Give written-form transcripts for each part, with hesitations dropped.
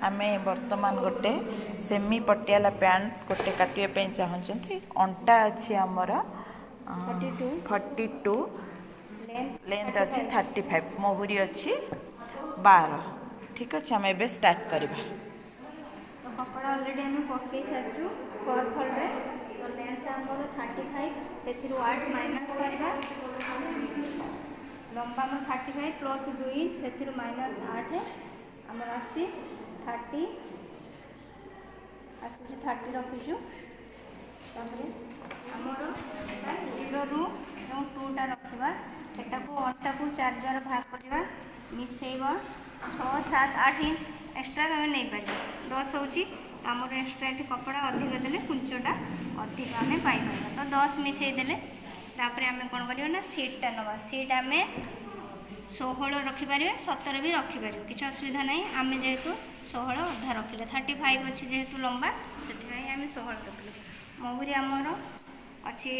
आमे वर्तमान गोटे सेमी पटियाला पैंट गोटे काटिया चाहते अंटा अच्छी आमर 42 लेंथ अच्छी 35 मोहरी अच्छी 12। ठीक अच्छे आम ए स्टार्ट करवा। तो कपड़ा ऑलरेडी आम पकई सारी कर्व फोल्ड तो लेंथ आमर 35 से 8 माइनस करवा लंबा आम 35 प्लस 2 इंच से माइनस 8 आमर आसुची 30 आसूँ 30 रखीचु आमर 0 रू जो 2टा रखा सेटा को अंटा को 4 द्वारा भाग करवा मिसेब 6 7 8 इंच एक्सट्रा आम नहीं पार 10 होची आमर एक्सट्रा ये कपड़ा अधिक देले कुंचटा अधिक आम पाई तो 10 मिसई देले तापर आम कौन करना सीटा नवा सीट आम 16 रखिपर 17 भी रखिपर किसी असुविधा नहीं आम जेहेतु 16 अधा रखिले 35 अच्छी जेहेतु लंबा से आम 16 रखिले महुरी आमर अच्छी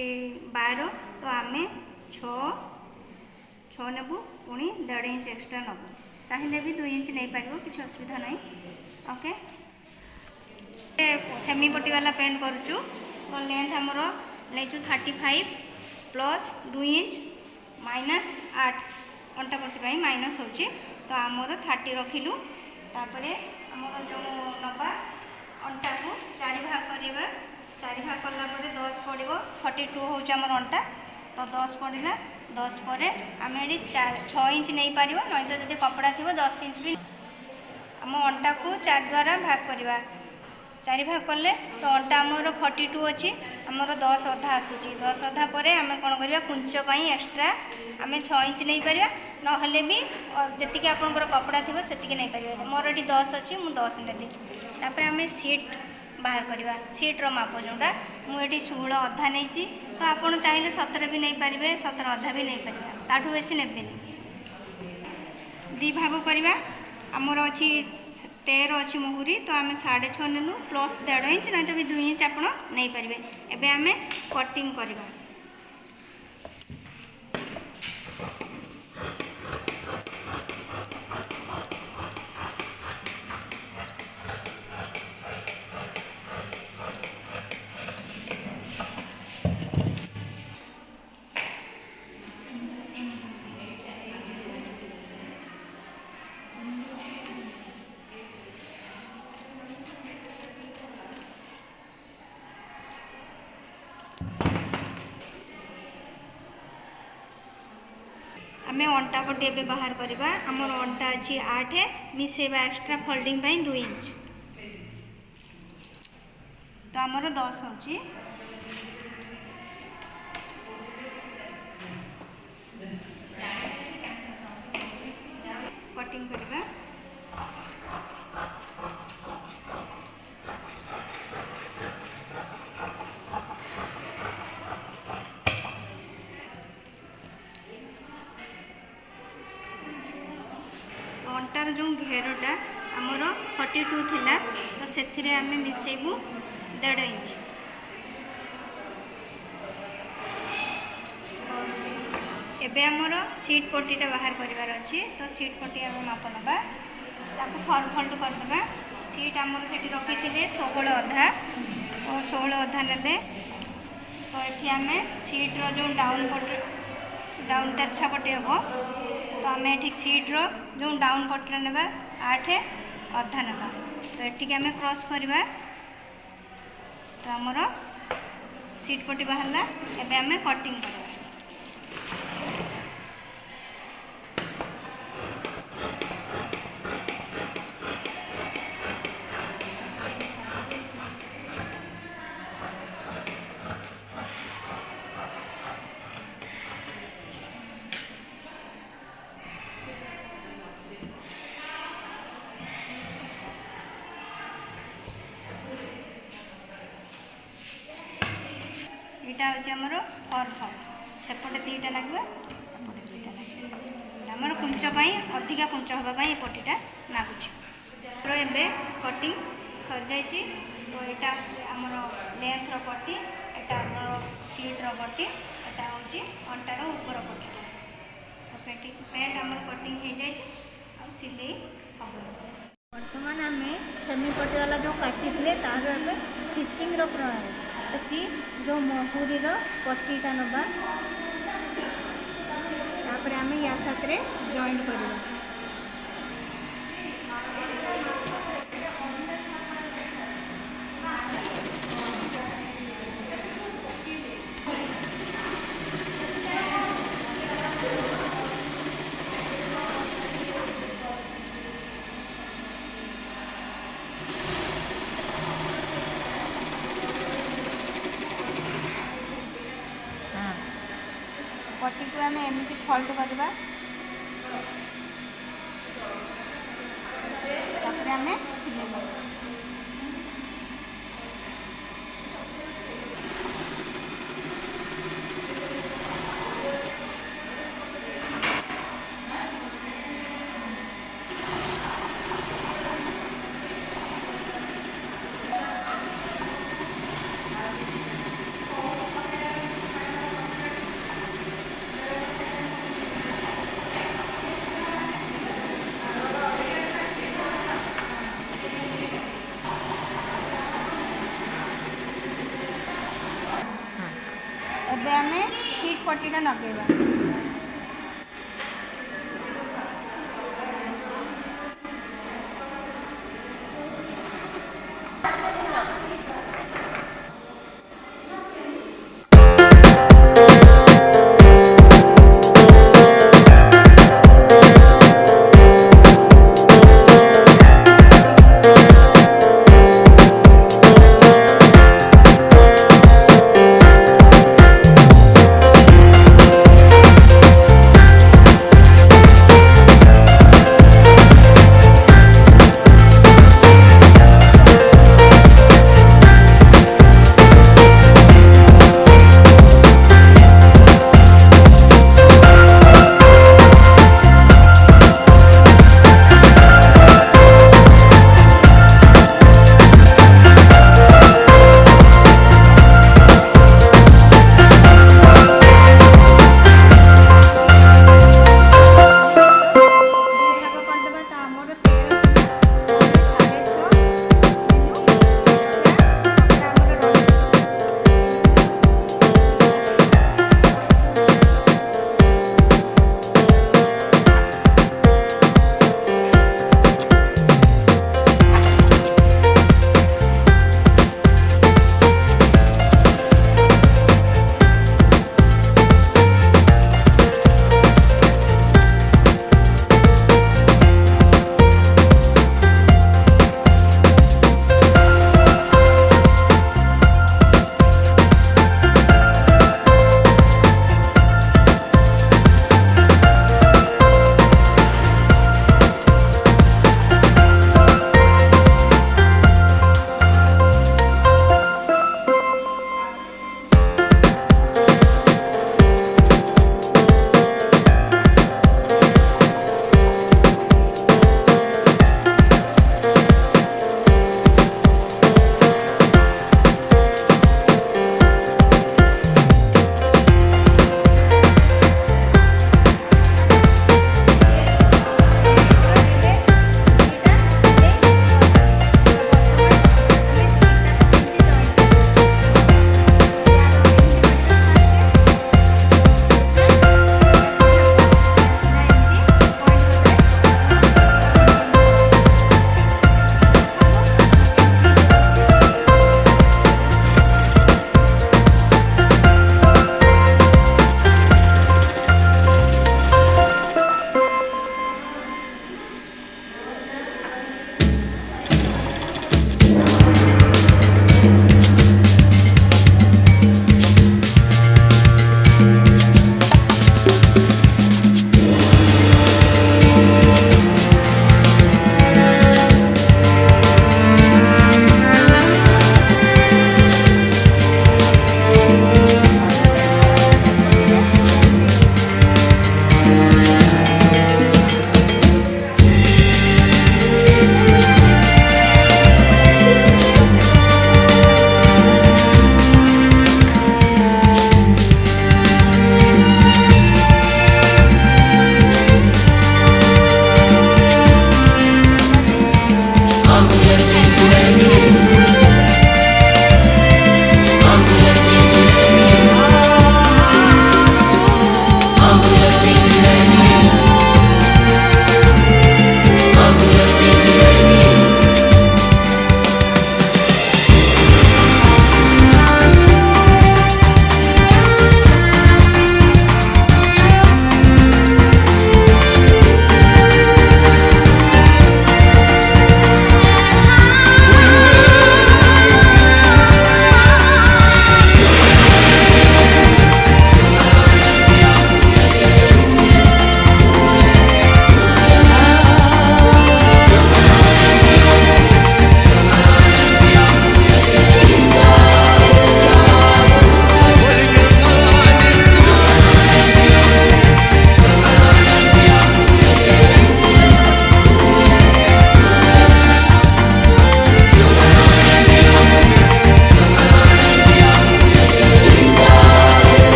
12 तो आम 6 नेबू पुणी 1.5 इंच एक्सट्रा नबू चाहिए भी 2 इंच नहीं पार किसी असुविधा नहीं। ओके सेमी पट्टी वाला पेंट करूँ तो लेंथ आमर नहीं 35 प्लस 2 इंच माइनस 8 अंटा पट्टी माइनस हो तो आमर 30 रखिलु तापर आमर जो नवा अंटा को 4 भाग करवा 4 भाग कलापर 10 पड़ो 42 हूँ आमर अंटा तो 10 पड़ा 10 पर आम ये 6 इंच नहीं पार नहीं तो जब कपड़ा थी 10 इंच भी आम अंटा को 4 द्वारा भाग करवा 4 भाग कले तो अंटा आमर 42 अच्छी आमर 10 अधा आसूची 10 अधा पर आम कौन करवा कुंचपाई एक्सट्रा आम 6 इंच नहीं पार ना भी जी आपंकर कपड़ा थी से नहीं पार मोर ये 10 अच्छी मुझे 10 नेली तापर आम सीट बाहर करवा सीट्र माप जोटा मुझे 16 अधा नहीं तो आपड़ चाहिए 17 भी नहीं पारे 17 अधा भी नहीं पारे ताठू बेसी ने दी भाग करवा आमर अच्छी 13 अच्छी मुहुरी तो आम 6.5 नेलु प्लस 1.5 इंच नहीं तो भी 2 इंच आप नहीं पारे एबे आम कटिंग करवा। आम अंटा पट्टी ए बाहर करवा आमर अंटा अच्छी 8 मिसेबा एक्सट्रा फोल्डिंग 2 इंच तो आमर 10 होची कटिंग करवा। अंटार जो घेरटा आमर 42 थिला तो से आम मिसेबू 1.5 इंच एबे आमर सीट पट्टीटा बाहर करार अच्छी तो सीट पट्टी आम माप नवा फॉर्म फोल्ड करदे सीट आमर से रखी थे 16 अधा तो 16 अधा ने तो ये आम सीट्र जो डाउन तेरछा पट्टी हम तो आम ये सीट्र जो डाउन पट्टी ने 8 अधा ना तो ये आम क्रॉस करवा तो आमर सीट पट्टी बाहरला एबे आम कटिंग करवा। यहाँ हूँ आमर फॉर्म सेपटे 2टा लगे एपटे 2टा लगे आमर कुंचपाई अधिका कुंच हाँपाई पट्टीटा लगुच ए कटिंग सर जा तो यहाँ आमर लेंथर पट्टी यहाँ आमर सीट्र पट्टी यहाँ हूँ अंटार ऊपर पट्टीटा तो पेंट आमर कटिंग हो जाए सिले हम बर्तमान आम ଦୁଇ ପଟେ ବାଲା ଯେଉଁ କାଟିଥିଲେ ତାର ଏବେ ଷ୍ଟିଚିଂର ପ୍ରଣାଳୀ ଅଛି। ଯେଉଁ ମହୁରୀର ପଟିଟା ନେବା, ତାପରେ ଆମେ ୟା ସାଥିରେ ଜଏଣ୍ଟ କରିବା। पट्टी को आम एमती फोल्ड करवा, तापर आम सिलाई करवा। ଏବେ ଆମେ ସିଟ୍ ପଟ୍ଟିଟା ଲଗାଇବା।